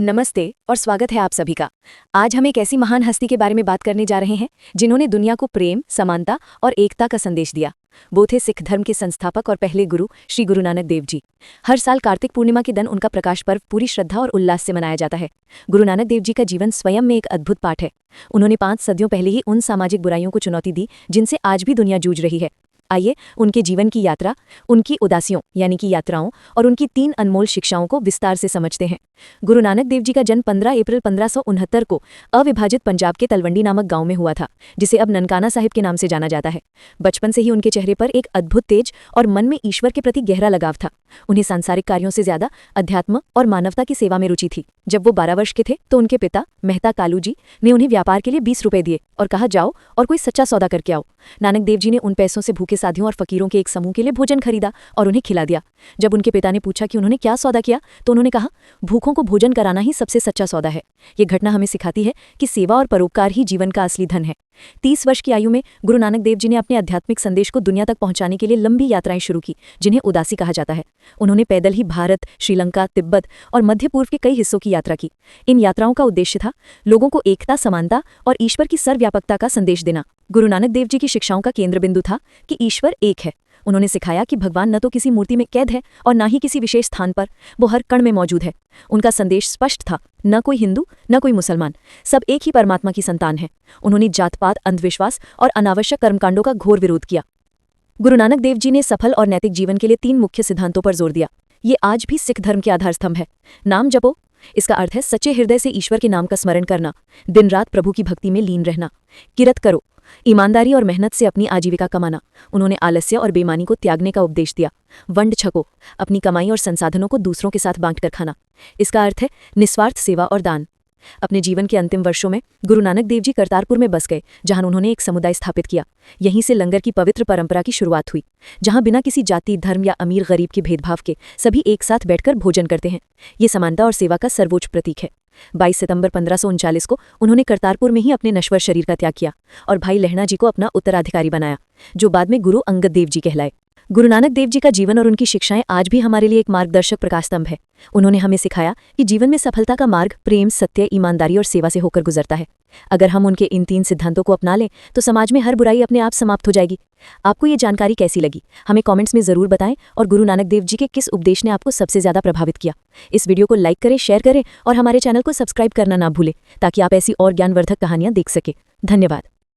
नमस्ते और स्वागत है आप सभी का। आज हम एक ऐसी महान हस्ती के बारे में बात करने जा रहे हैं जिन्होंने दुनिया को प्रेम, समानता और एकता का संदेश दिया। वो थे सिख धर्म के संस्थापक और पहले गुरु श्री गुरु नानक देव जी। हर साल कार्तिक पूर्णिमा के दिन उनका प्रकाश पर्व पूरी श्रद्धा और उल्लास से मनाया जाता है। गुरु नानक देव जी का जीवन स्वयं में एक अद्भुत पाठ है। उन्होंने 5 सदियों पहले ही उन सामाजिक बुराइयों को चुनौती दी जिनसे आज भी दुनिया जूझ रही है। आइए उनके जीवन की यात्रा, उनकी उदासियों यानी कि यात्राओं और उनकी 3 अनमोल शिक्षाओं को विस्तार से समझते हैं। गुरु नानक देव जी का जन्म 15 अप्रैल 1569 को अविभाजित पंजाब के तलवंडी नामक गांव में हुआ था, जिसे अब ननकाना साहिब के नाम से जाना जाता है। बचपन से ही उनके चेहरे पर एक अद्भुत तेज और मन में ईश्वर के प्रति गहरा लगाव था। उन्हें सांसारिक कार्यों से ज्यादा अध्यात्म और मानवता की सेवा में रुचि थी। जब वो 12 वर्ष के थे तो उनके पिता मेहता कालू जी ने उन्हें व्यापार के लिए 20 रुपए दिए और कहा, जाओ और कोई सच्चा सौदा करके आओ। नानक देव जी ने उन पैसों से भूखे साधियों और फकीरों के एक समूह के लिए भोजन खरीदा और उन्हें खिला दिया। जब उनके पिता ने पूछा कि उन्होंने क्या सौदा किया तो उन्होंने कहा, भूखों को भोजन कराना ही सबसे सच्चा सौदा है। ये घटना हमें सिखाती है कि सेवा और परोपकार ही जीवन का असली धन है। 30 वर्ष की आयु में गुरु नानक देव जी ने अपने आध्यात्मिक संदेश को दुनिया तक पहुंचाने के लिए लंबी यात्राएं शुरू की, जिन्हें उदासी कहा जाता है। उन्होंने पैदल ही भारत, श्रीलंका, तिब्बत और मध्य पूर्व के कई हिस्सों की यात्रा की। इन यात्राओं का उद्देश्य था लोगों को एकता, समानता और ईश्वर की सर्वव्यापकता का संदेश देना। गुरु नानक देव जी की शिक्षाओं का केंद्र बिंदु था कि ईश्वर एक है। उन्होंने सिखाया कि भगवान न तो किसी मूर्ति में कैद है और न ही किसी विशेष स्थान पर, वो हर कण में मौजूद है। उनका संदेश स्पष्ट था, न कोई हिंदू न कोई मुसलमान, सब एक ही परमात्मा की संतान है। उन्होंने जात-पात, अंधविश्वास और अनावश्यक कर्मकांडों का घोर विरोध किया। गुरु नानक देव जी ने सफल और नैतिक जीवन के लिए 3 मुख्य सिद्धांतों पर जोर दिया। ये आज भी सिख धर्म के आधारस्तंभ है। नाम जपो, इसका अर्थ है सच्चे हृदय से ईश्वर के नाम का स्मरण करना। दिन रात प्रभु की भक्ति में लीन रहना। किरत करो, ईमानदारी और मेहनत से अपनी आजीविका कमाना। उन्होंने आलस्य और बेईमानी को त्यागने का उपदेश दिया। वंड छको, अपनी कमाई और संसाधनों को दूसरों के साथ बांटकर खाना। इसका अर्थ है निस्वार्थ सेवा और दान। अपने जीवन के अंतिम वर्षों में गुरु नानक देव जी करतारपुर में बस गए, जहां उन्होंने एक समुदाय स्थापित किया। यहीं से लंगर की पवित्र परंपरा की शुरुआत हुई, जहां बिना किसी जाति, धर्म या अमीर गरीब के भेदभाव के सभी एक साथ बैठकर भोजन करते हैं। ये समानता और सेवा का सर्वोच्च प्रतीक है। 22 सितंबर 1539 को उन्होंने करतारपुर में ही अपने नश्वर शरीर का त्याग किया और भाई लहणा जी को अपना उत्तराधिकारी बनाया, जो बाद में गुरु अंगद देव जी कहलाए। गुरु नानक देव जी का जीवन और उनकी शिक्षाएं आज भी हमारे लिए एक मार्गदर्शक प्रकाशस्तंभ है। उन्होंने हमें सिखाया कि जीवन में सफलता का मार्ग प्रेम, सत्य, ईमानदारी और सेवा से होकर गुजरता है। अगर हम उनके इन 3 सिद्धांतों को अपना लें तो समाज में हर बुराई अपने आप समाप्त हो जाएगी। आपको ये जानकारी कैसी लगी, हमें कमेंट्स में जरूर बताएं और गुरु नानक देव जी के किस उपदेश ने आपको सबसे ज्यादा प्रभावित किया। इस वीडियो को लाइक करें, शेयर करें और हमारे चैनल को सब्सक्राइब करना ना भूलें, ताकि आप ऐसी और ज्ञानवर्धक कहानियां देख सकें। धन्यवाद।